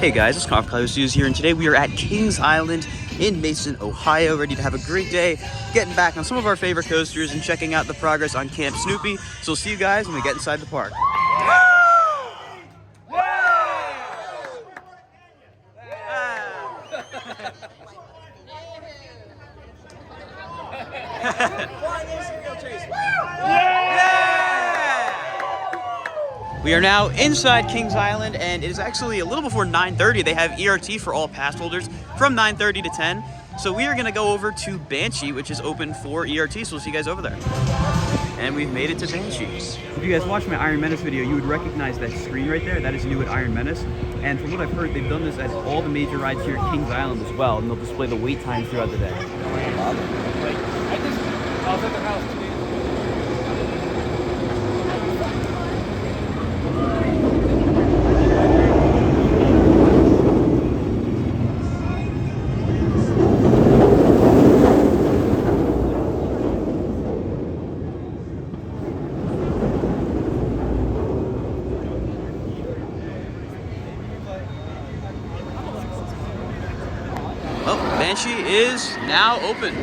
Hey guys, it's Cloud News here, and today we are at Kings Island in Mason, Ohio, ready to have a great day, getting back on some of our favorite coasters and checking out the progress on Camp Snoopy. So we'll see you guys when we get inside the park. We are now inside Kings Island, and it is actually a little before 9:30. They have ERT for all pass holders from 9:30 to 10. So we are going to go over to Banshee, which is open for ERT, so we'll see you guys over there. And we've made it to Banshee. If you guys watched my Iron Menace video, you would recognize that screen right there. That is new at Iron Menace. And from what I've heard, they've done this at all the major rides here at Kings Island as well, and they'll display the wait times throughout the day. I was at the house today. Well, Banshee is now open.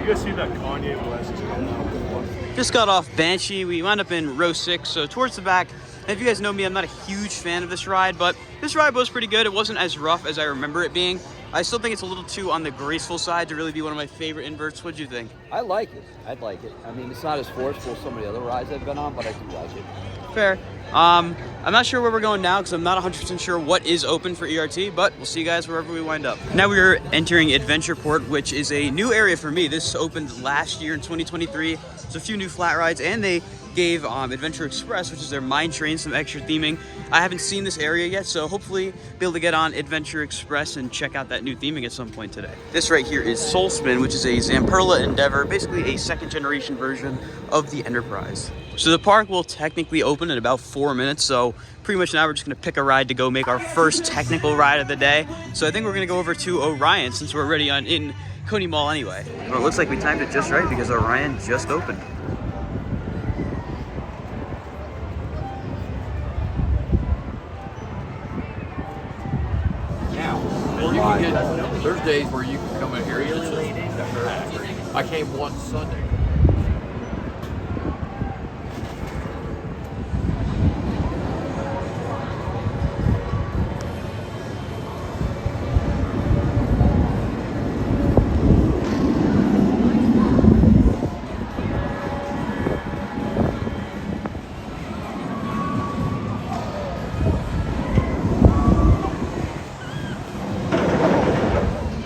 You guys see that Kanye West? Just got off Banshee. We wound up in row 6, so towards the back. And if you guys know me, I'm not a huge fan of this ride, but this ride was pretty good. It wasn't as rough as I remember it being. I still think it's a little too on the graceful side to really be one of my favorite inverts. What do you think? I like it. I'd like it. I mean, it's not as forceful as some of the other rides I've been on, but I do like it. Fair. I'm not sure where we're going now because I'm not 100% sure what is open for ERT, but we'll see you guys wherever we wind up. Now we are entering Adventureport, which is a new area for me. This opened last year in 2023. There's a few new flat rides, and they gave Adventure Express, which is their mine train, some extra theming. I haven't seen this area yet, so hopefully be able to get on Adventure Express and check out that new theming at some point today. This right here is Soul Spin, which is a Zamperla Endeavor, basically a second generation version of the Enterprise. So the park will technically open in about 4 minutes, so pretty much now we're just gonna pick a ride to go make our first technical ride of the day. So I think we're gonna go over to Orion since we're already in Coney Mall anyway. Well, it looks like we timed it just right because Orion just opened. And you can get, there's days where you can come in here, I came one Sunday.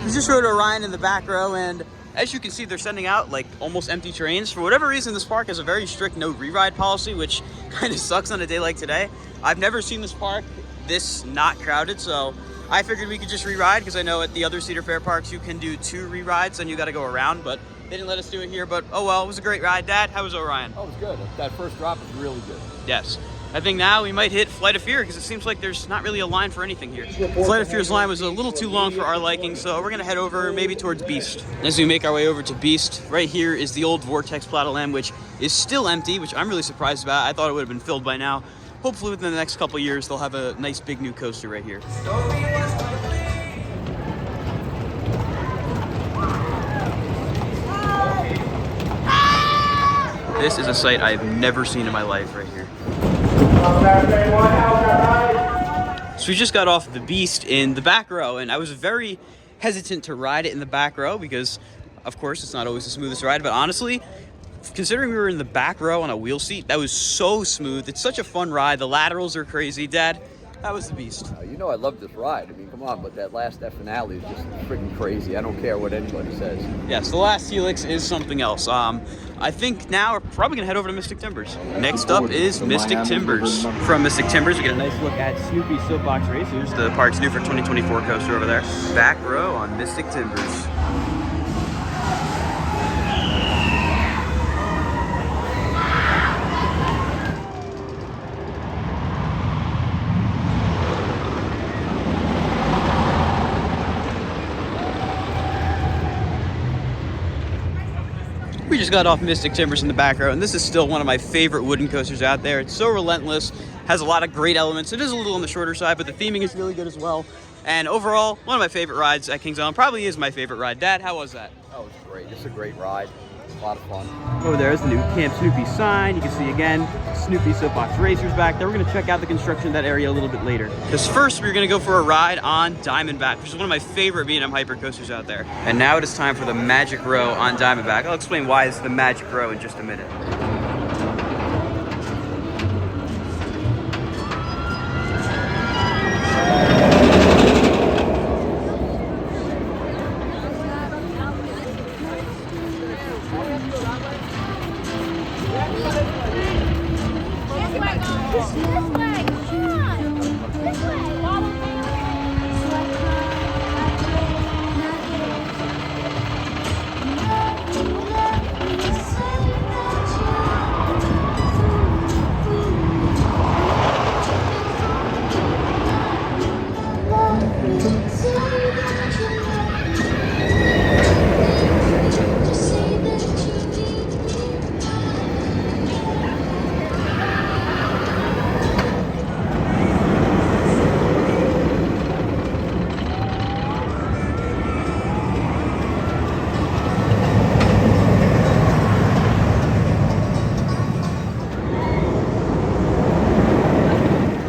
We just rode Orion in the back row, and as you can see, they're sending out like almost empty trains. For whatever reason, this park has a very strict no re-ride policy, which kind of sucks on a day like today. I've never seen this park this not crowded, so I figured we could just re-ride because I know at the other Cedar Fair parks you can do 2 re-rides and you got to go around, but they didn't let us do it here. But oh well, it was a great ride. Dad, how was Orion? Oh, it was good. That first drop was really good. Yes. I think now we might hit Flight of Fear because it seems like there's not really a line for anything here. Flight of Fear's line was a little too long for our liking, so we're gonna head over maybe towards Beast. As we make our way over to Beast, right here is the old Vortex Plaza Land, which is still empty, which I'm really surprised about. I thought it would have been filled by now. Hopefully within the next couple years, they'll have a nice big new coaster right here. This is a sight I've never seen in my life right here. So we just got off the Beast in the back row, and I was very hesitant to ride it in the back row because, of course, it's not always the smoothest ride, but honestly, considering we were in the back row on a wheel seat, that was so smooth. It's such a fun ride. The laterals are crazy. Dad, That was the beast. You know I love this ride. I mean, come on, but that last finale is just freaking crazy. I don't care what anybody says. Yes, the last helix is something else. I think now we're probably gonna head over to Mystic Timbers. Next up is Mystic Timbers. From Mystic Timbers, we get a nice look at Snoopy Soapbox Racers, the park's new for 2024 coaster over there. Back row on Mystic Timbers. We just got off Mystic Timbers in the back row, and this is still one of my favorite wooden coasters out there. It's so relentless, has a lot of great elements. It is a little on the shorter side, but the theming is really good as well. And overall, one of my favorite rides at Kings Island. Probably is my favorite ride. Dad, how was that? Oh, it's great. It's a great ride. A lot of fun. Over there is the new Camp Snoopy sign. You can see again, Snoopy Soapbox Racers back there. We're gonna check out the construction of that area a little bit later. Because first, we're gonna go for a ride on Diamondback, which is one of my favorite B&M hyper coasters out there. And now it is time for the Magic Row on Diamondback. I'll explain why it's the Magic Row in just a minute.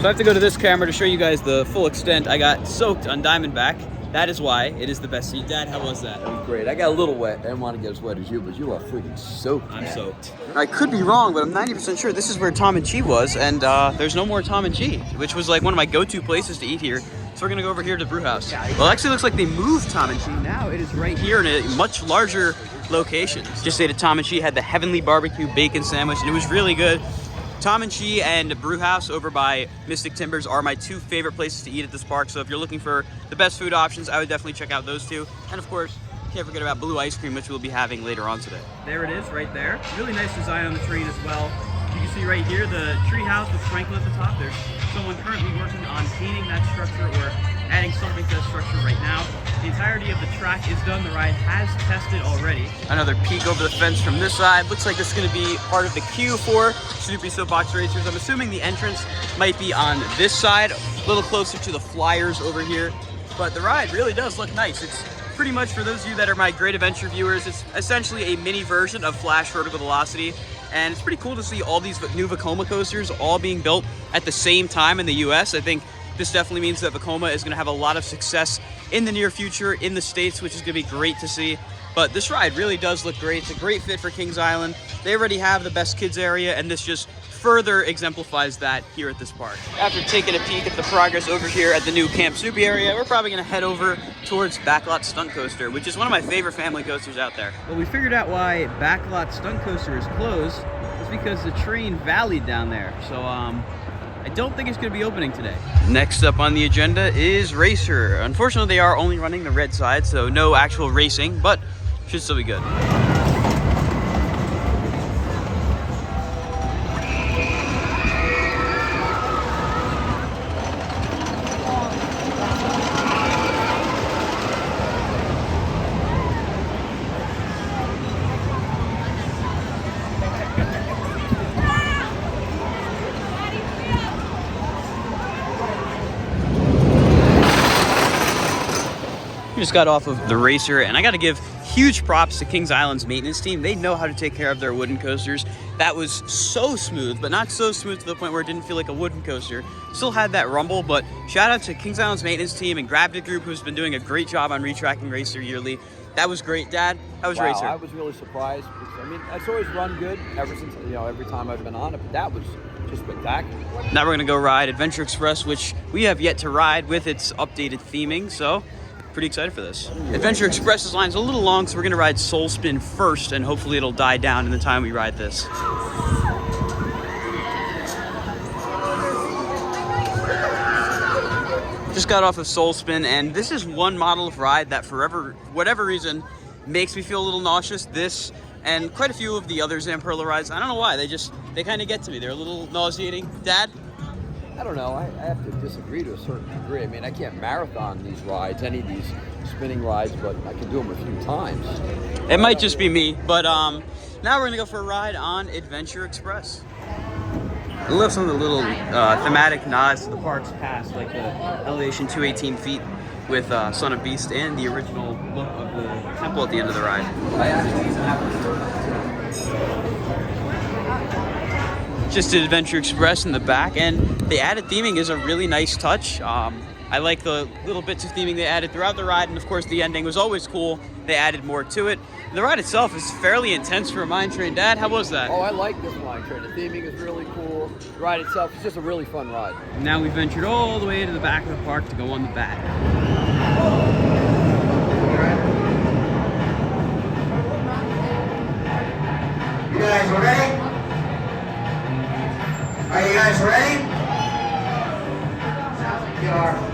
So I have to go to this camera to show you guys the full extent. I got soaked on Diamondback. That is why it is the best seat. Dad, how was that? That was great. I got a little wet. I didn't want to get as wet as you, but you are freaking soaked. I'm soaked. I could be wrong, but I'm 90% sure this is where Tom and Chi was, and there's no more Tom and Chi, which was like one of my go-to places to eat here. So we're gonna go over here to the brew house. Well, it actually looks like they moved Tom and Chi. Now it is right here in a much larger location. Just say that Tom and Chi had the Heavenly Barbecue Bacon Sandwich, and it was really good. Tom and Chi and Brew House over by Mystic Timbers are my two favorite places to eat at this park. So if you're looking for the best food options, I would definitely check out those two. And of course, can't forget about Blue Ice Cream, which we'll be having later on today. There it is right there. Really nice design on the train as well. You can see right here the tree house with Franklin at the top. There's someone currently working on painting that structure or adding something to that structure right now. The entirety of the track is done. The ride has tested already. Another peek over the fence from this side. Looks like this is going to be part of the queue for Snoopy Soapbox Racers. I'm assuming the entrance might be on this side, a little closer to the flyers over here. But the ride really does look nice. It's pretty much, for those of you that are my Great Adventure viewers, it's essentially a mini version of Flash Vertical Velocity. And it's pretty cool to see all these new Vekoma coasters all being built at the same time in the US. I think this definitely means that Vekoma is going to have a lot of success in the near future in the States, which is going to be great to see. But this ride really does look great. It's a great fit for Kings Island. They already have the best kids area, and this just further exemplifies that here at this park. After taking a peek at the progress over here at the new Camp Snoopy area, we're probably going to head over towards Backlot Stunt Coaster, which is one of my favorite family coasters out there. Well, we figured out why Backlot Stunt Coaster is closed. It's because the train valleyed down there. So, I don't think it's going to be opening today. Next up on the agenda is Racer. Unfortunately, they are only running the red side, so no actual racing, but should still be good. Just got off of the Racer, and I got to give huge props to Kings Island's maintenance team. They know how to take care of their wooden coasters. That was so smooth, but not so smooth to the point where it didn't feel like a wooden coaster. Still had that rumble, but shout out to Kings Island's maintenance team and Gravity Group, who's been doing a great job on retracking Racer yearly. That was great. Dad, how was Racer? I was really surprised. I mean, it's always run good ever since, every time I've been on it, but that was just spectacular. Now we're gonna go ride Adventure Express, which we have yet to ride with its updated theming, so pretty excited for this. Adventure Express's line's a little long, so we're gonna ride Soul Spin first, and hopefully it'll die down in the time we ride this. Just got off of Soul Spin, and this is one model of ride that for whatever reason makes me feel a little nauseous. This and quite a few of the other Zamperla rides, I don't know why, they kind of get to me. They're a little nauseating. Dad? I don't know. I have to disagree to a certain degree. I mean, I can't marathon these rides, any of these spinning rides, but I can do them a few times. It might just be me, but now we're gonna go for a ride on Adventure Express. I love some of the little thematic nods to the park's past, like the elevation 218 feet with Son of Beast and the original look of the temple at the end of the ride. Just did Adventure Express in the back, and the added theming is a really nice touch. I like the little bits of theming they added throughout the ride, and of course the ending was always cool. They added more to it. And the ride itself is fairly intense for a mine train. Dad, how was that? Oh, I like this mine train. The theming is really cool. The ride itself is just a really fun ride. Now we've ventured all the way to the back of the park to go on the back. You guys ready? Are you guys ready? We are.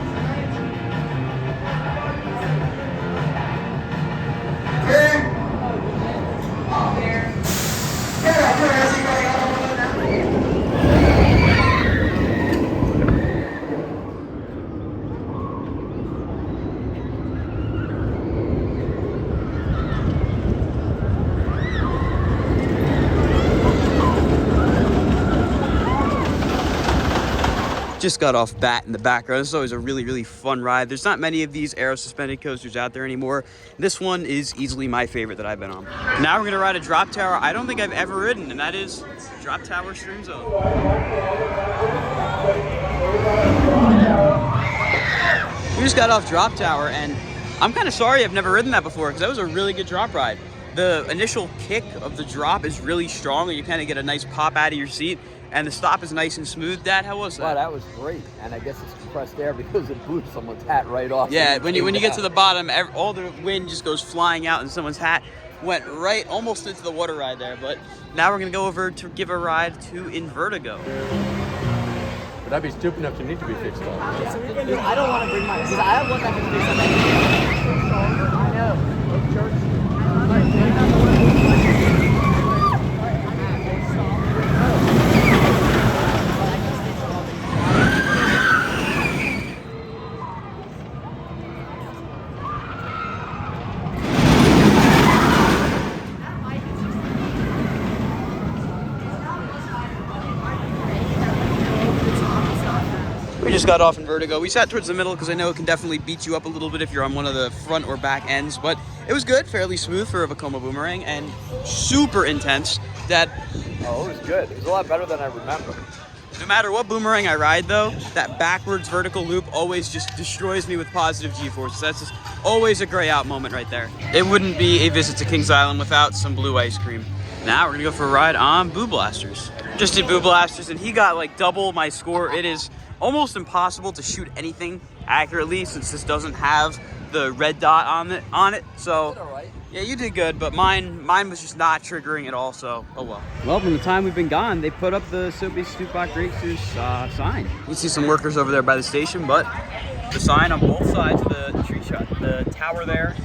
Just got off Bat in the background. This is always a really, really fun ride. There's not many of these aero suspended coasters out there anymore. This one is easily my favorite that I've been on. Now we're gonna ride a drop tower I don't think I've ever ridden, and that is Drop Tower Stream Zone. We just got off Drop Tower, and I'm kind of sorry I've never ridden that before, because that was a really good drop ride. The initial kick of the drop is really strong, and you kind of get a nice pop out of your seat. And the stop is nice and smooth. Dad, how was that? Wow, that was great. And I guess it's compressed air because it blew someone's hat right off. Yeah, when you get to the bottom, all the wind just goes flying out, and someone's hat went right almost into the water ride there. But now we're gonna go over to give a ride to Invertigo. But I'd be stupid enough to need to be fixed up. I don't want to bring mine because I want that to do something. I know. Church. We just got off Invertigo. We sat towards the middle because I know it can definitely beat you up a little bit if you're on one of the front or back ends, but it was good, fairly smooth for a Vekoma boomerang, and super intense. Dad? Oh, it was good. It was a lot better than I remember. No matter what boomerang I ride though, that backwards vertical loop always just destroys me with positive G-forces. That's just always a gray out moment right there. It wouldn't be a visit to Kings Island without some blue ice cream. Now we're gonna go for a ride on Boo Blasters. Just did Boo Blasters, and he got like double my score. It is almost impossible to shoot anything accurately since this doesn't have the red dot on it. So All right. yeah, you did good, but mine was just not triggering at all, so oh well. Well, from the time we've been gone, they put up the Soapy Stupak Racers sign. You can see some workers over there by the station, but the sign on both sides of the tower there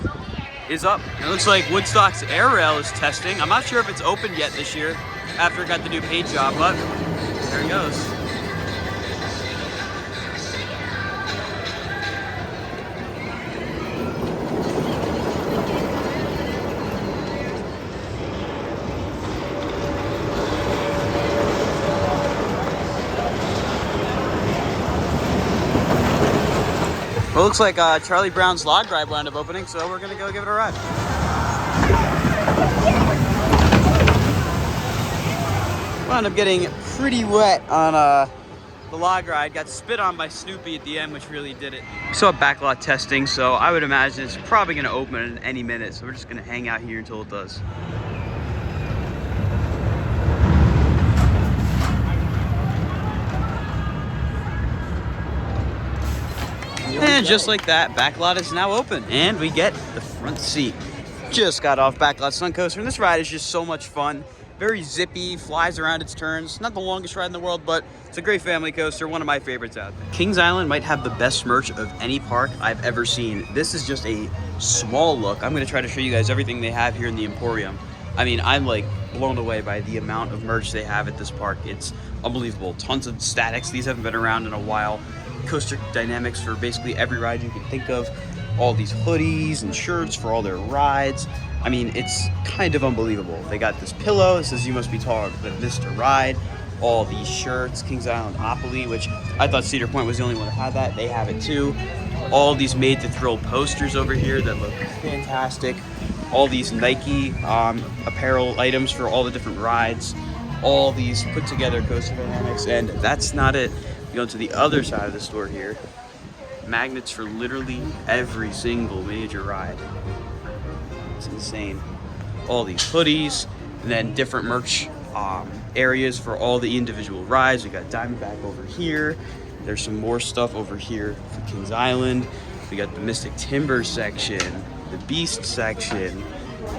is up. It looks like Woodstock's air rail is testing. I'm not sure if it's opened yet this year after it got the new paint job, but there it goes. Well, it looks like Charlie Brown's log drive wound up opening, so we're gonna go give it a ride. Wound up getting pretty wet on the log ride. Got spit on by Snoopy at the end, which really did it. We saw Backlot testing, so I would imagine it's probably gonna open in any minute, so we're just gonna hang out here until it does. And just like that, Backlot is now open, and we get the front seat. Just got off Backlot Stunt Coaster, and this ride is just so much fun. Very zippy, flies around its turns. Not the longest ride in the world, but it's a great family coaster, one of my favorites out there. Kings Island might have the best merch of any park I've ever seen. This is just a small look. I'm gonna try to show you guys everything they have here in the Emporium. I mean, I'm like blown away by the amount of merch they have at this park. It's unbelievable. Tons of statics. These haven't been around in a while. Coaster dynamics for basically every ride you can think of. All these hoodies and shirts for all their rides. I mean, it's kind of unbelievable. They got this pillow that says you must be taller than this to ride. All these shirts, Kings Island Opoly, which I thought Cedar Point was the only one that had that. They have it too. All these made to thrill posters over here that look fantastic. All these Nike apparel items for all the different rides. All these put together coaster dynamics, and that's not it. You go to the other side of the store here. Magnets for literally every single major ride. It's insane. All these hoodies, and then different merch areas for all the individual rides. We got Diamondback over here. There's some more stuff over here for Kings Island. We got the Mystic Timber section, the Beast section.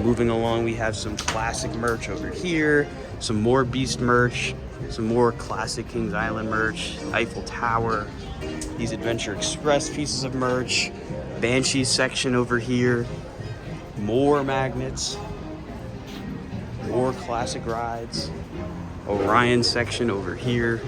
Moving along, we have some classic merch over here, some more Beast merch, some more classic Kings Island merch, Eiffel Tower, these Adventure Express pieces of merch, Banshee section over here, more magnets, more classic rides, Orion section over here.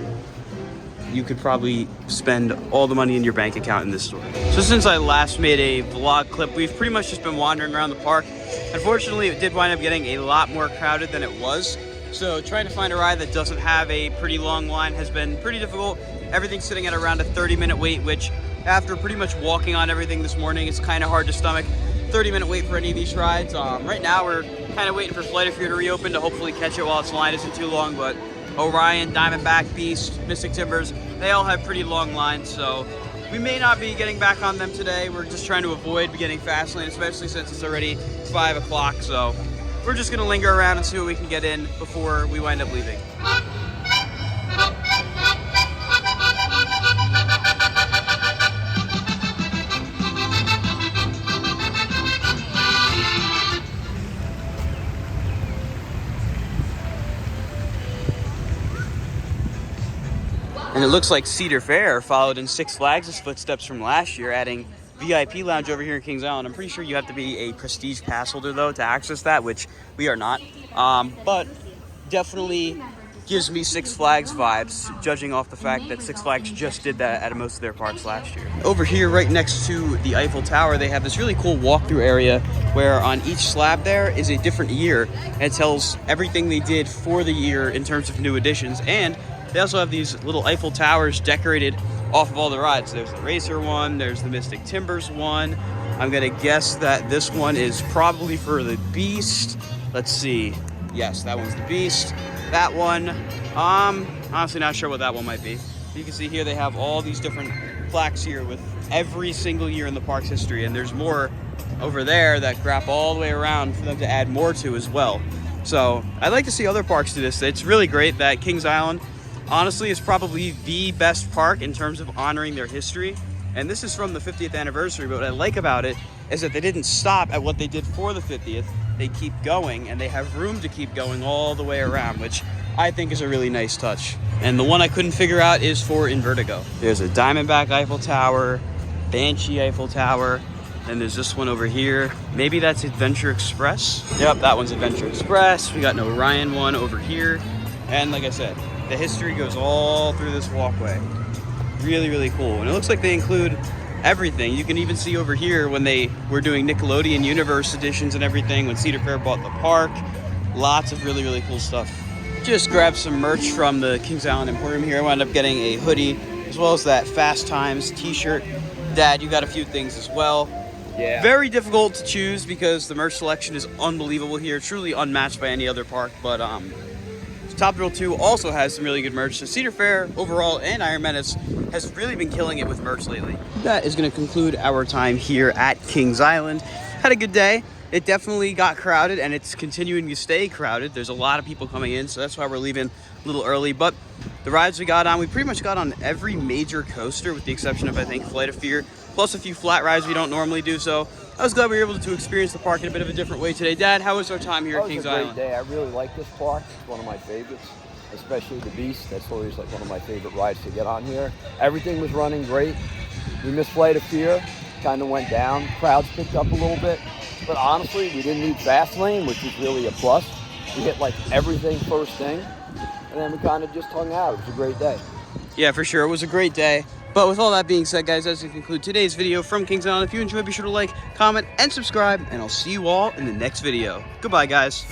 You could probably spend all the money in your bank account in this store. So since I last made a vlog clip, we've pretty much just been wandering around the park. Unfortunately, it did wind up getting a lot more crowded than it was. So trying to find a ride that doesn't have a pretty long line has been pretty difficult. Everything's sitting at around a 30-minute wait, which after pretty much walking on everything this morning, it's kind of hard to stomach. 30-minute wait for any of these rides. Right now, we're kind of waiting for Flight of Fear to reopen to hopefully catch it while its line isn't too long, but Orion, Diamondback, Beast, Mystic Timbers, they all have pretty long lines, so we may not be getting back on them today. We're just trying to avoid getting fast lane, especially since it's already 5 o'clock, so we're just gonna linger around and see what we can get in before we wind up leaving. And it looks like Cedar Fair followed in Six Flags' footsteps from last year, adding VIP lounge over here in Kings Island. I'm pretty sure you have to be a prestige pass holder though to access that, which we are not. But definitely gives me Six Flags vibes, judging off the fact that Six Flags just did that at most of their parks last year. Over here, right next to the Eiffel Tower, they have this really cool walkthrough area where on each slab there is a different year, and it tells everything they did for the year in terms of new additions. And they also have these little Eiffel Towers decorated off of all the rides. There's the Racer one, there's the Mystic Timbers one. I'm gonna guess that this one is probably for the Beast. Let's see. Yes, that one's the Beast. That one, honestly not sure what that one might be. You can see here they have all these different plaques here with every single year in the park's history, and there's more over there that wrap all the way around for them to add more to as well. So I'd like to see other parks do this. It's really great that Kings Island honestly is probably the best park in terms of honoring their history. And this is from the 50th anniversary, but what I like about it is that they didn't stop at what they did for the 50th. They keep going, and they have room to keep going all the way around, which I think is a really nice touch. And the one I couldn't figure out is for Invertigo. There's a Diamondback Eiffel Tower, Banshee Eiffel Tower, and there's this one over here. Maybe that's Adventure Express. Yep, that one's Adventure Express. We got an Orion one over here. And like I said, the history goes all through this walkway. Really, really cool. And it looks like they include everything. You can even see over here when they were doing Nickelodeon Universe editions and everything, when Cedar Fair bought the park. Lots of really, really cool stuff. Just grabbed some merch from the Kings Island Emporium here. I wound up getting a hoodie, as well as that Fast Times t-shirt. Dad, you got a few things as well. Yeah. Very difficult to choose because the merch selection is unbelievable here. Truly unmatched by any other park, but Top Thrill 2 also has some really good merch. So Cedar Fair overall and Iron Menace has really been killing it with merch lately. That is going to conclude our time here at Kings Island. Had a good day. It definitely got crowded, and it's continuing to stay crowded. There's a lot of people coming in, so that's why we're leaving a little early. But The rides we got on, we pretty much got on every major coaster with the exception of, I think, Flight of Fear, plus a few flat rides we don't normally do. So I was glad we were able to experience the park in a bit of a different way today. Dad, how was our time here at Kings Island? It was a great day. I really like this park. It's one of my favorites, especially the Beast. That's always like one of my favorite rides to get on here. Everything was running great. We missed Flight of Fear, kind of went down. Crowds picked up a little bit. But honestly, we didn't need fast lane, which is really a plus. We hit like everything first thing, and then we kind of just hung out. It was a great day. Yeah, for sure. It was a great day. But with all that being said, guys, as we conclude today's video from Kings Island, if you enjoyed, be sure to like, comment, and subscribe, and I'll see you all in the next video. Goodbye, guys.